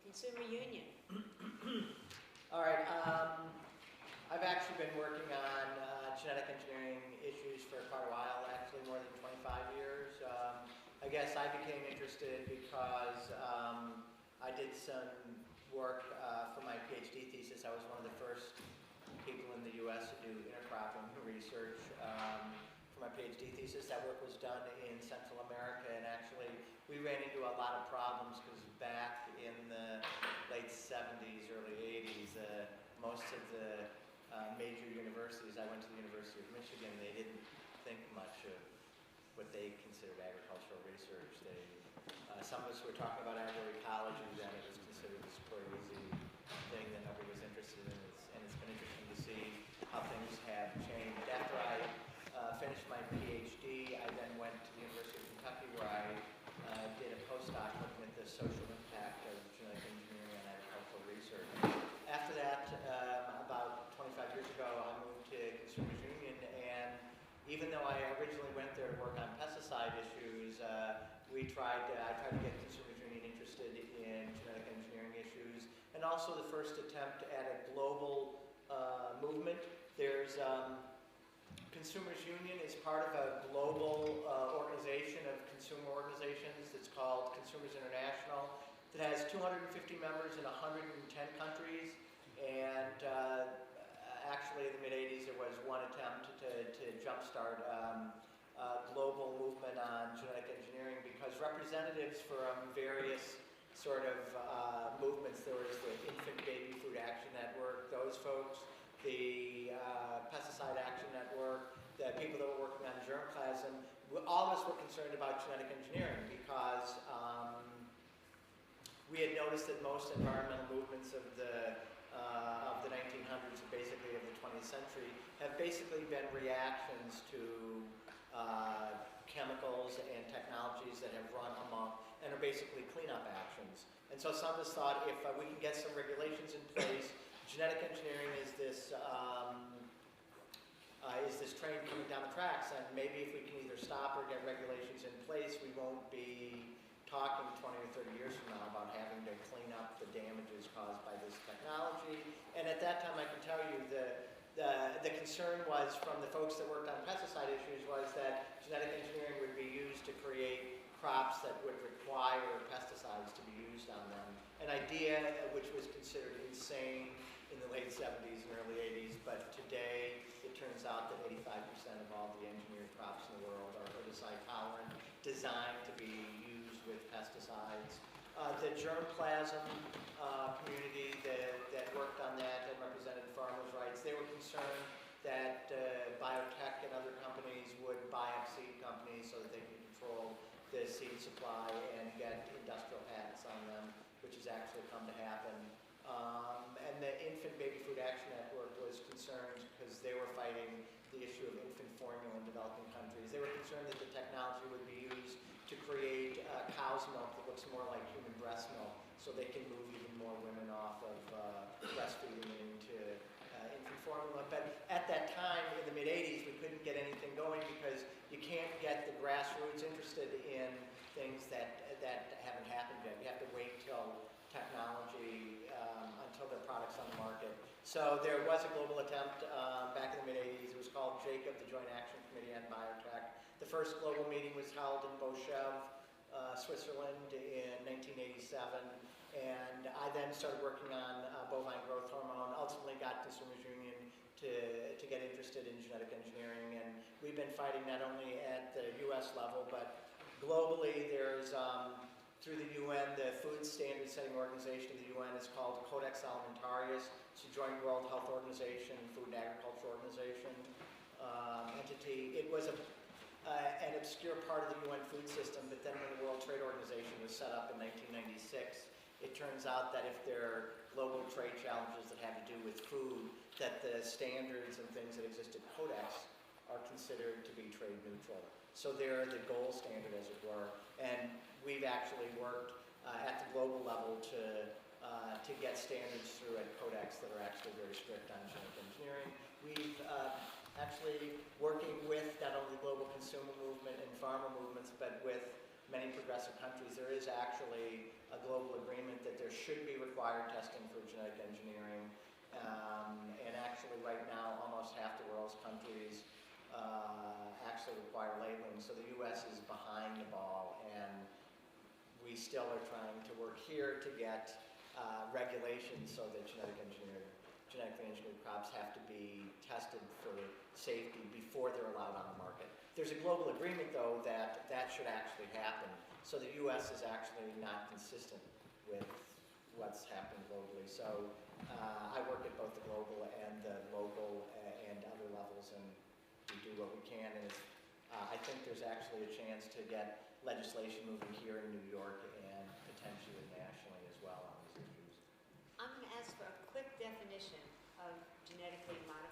Consumer Union. All right, I've actually been working on genetic engineering issues for quite a while, actually more than 25 years. I guess I became interested because I did some work for my PhD thesis. I was one of the first people in the US to do intercropping research for my PhD thesis. That work was done in Central America, and actually we ran into a lot of problems because back in the late 70s, early 80s, most of the major universities, I went to the University of Michigan, they didn't think much of what they considered agricultural research. Some of us were talking about agroecology then. It was considered this crazy thing that nobody was interested in, and it's been interesting to see how things have changed. After I finished my PhD, I then went to the University of Kentucky where I did a postdoc looking at the social impact of genetic engineering on agricultural research. After that, about 25 years ago, I moved to Consumers Union, and even though I originally went there to work on pesticide issues, I tried to get Consumers Union interested in genetic engineering issues, and also the first attempt at a global movement. There's Consumers Union is part of a global organization of consumer organizations that's called Consumers International that has 250 members in 110 countries, and actually in the mid-'80s there was one attempt to jumpstart a global movement on genetic engineering because representatives from various sort of movements, there was the Infant Baby Food Action Network, those folks, the Pesticide Action Network, the people that were working on germplasm, all of us were concerned about genetic engineering because we had noticed that most environmental movements of the 1900s, basically of the 20th century, have basically been reactions to chemicals and technologies that have run amok and are basically cleanup actions. And so some of us thought if we can get some regulations in place, genetic engineering is this train coming down the tracks, and maybe if we can either stop or get regulations in place, we won't be talking 20 or 30 years from now about having to clean up the damages caused by this technology. And at that time, I can tell you the concern was from the folks that worked on pesticide issues was that genetic engineering would be used to create crops that would require pesticides to be used on them. An idea which was considered insane in the late 70s and early 80s, but today it turns out that 85% of all the engineered crops in the world are herbicide tolerant, designed to be used with pesticides. The germplasm community that worked on that and represented farmers' rights, they were concerned that biotech and other companies would buy up seed companies so that they could control the seed supply and get industrial patents on them, which has actually come to happen. And the Infant Baby Food Action Network was concerned because they were fighting the issue of infant formula in developing countries. They were concerned that the technology would be used to create cow's milk that looks more like human breast milk, so they can move even more women off of breastfeeding into infant formula. But at that time, in the mid-'80s, we couldn't get anything going because you can't get the grassroots interested in things that haven't happened yet. You have to wait till technology until their product's on the market. So there was a global attempt back in the mid-'80s. It was called JACOB, the Joint Action Committee on Biotech. The first global meeting was held in Beauchèvre, Switzerland in 1987. And I then started working on bovine growth hormone, ultimately got Consumers Union to get interested in genetic engineering. And we've been fighting not only at the US level, but globally. There's through the UN, the Food Standard Setting Organization of the UN is called Codex Alimentarius. It's a joint World Health Organization, Food and Agriculture Organization entity. It was an obscure part of the UN food system, but then when the World Trade Organization was set up in 1996, it turns out that if there are global trade challenges that have to do with food, that the standards and things that exist at Codex are considered to be trade neutral. So they're the gold standard, as it were. And we've actually worked at the global level to get standards through at Codex that are actually very strict on genetic engineering. We've actually working with not only the global consumer movement and farmer movements, but with many progressive countries, there is actually a global agreement that there there should be required testing for genetic engineering. And actually right now, almost half the world's countries actually require labeling. So the US is behind the ball, and we still are trying to work here to get regulations so that genetically engineered crops have to be tested for safety before they're allowed on the market. There's a global agreement, though, that that should actually happen. So the U.S. is actually not consistent with what's happening globally. So I work at both the global and the local and other levels, and we do what we can. And I think there's actually a chance to get legislation moving here in New York and potentially nationally as well on these issues. I'm going to ask for a quick definition of genetically modified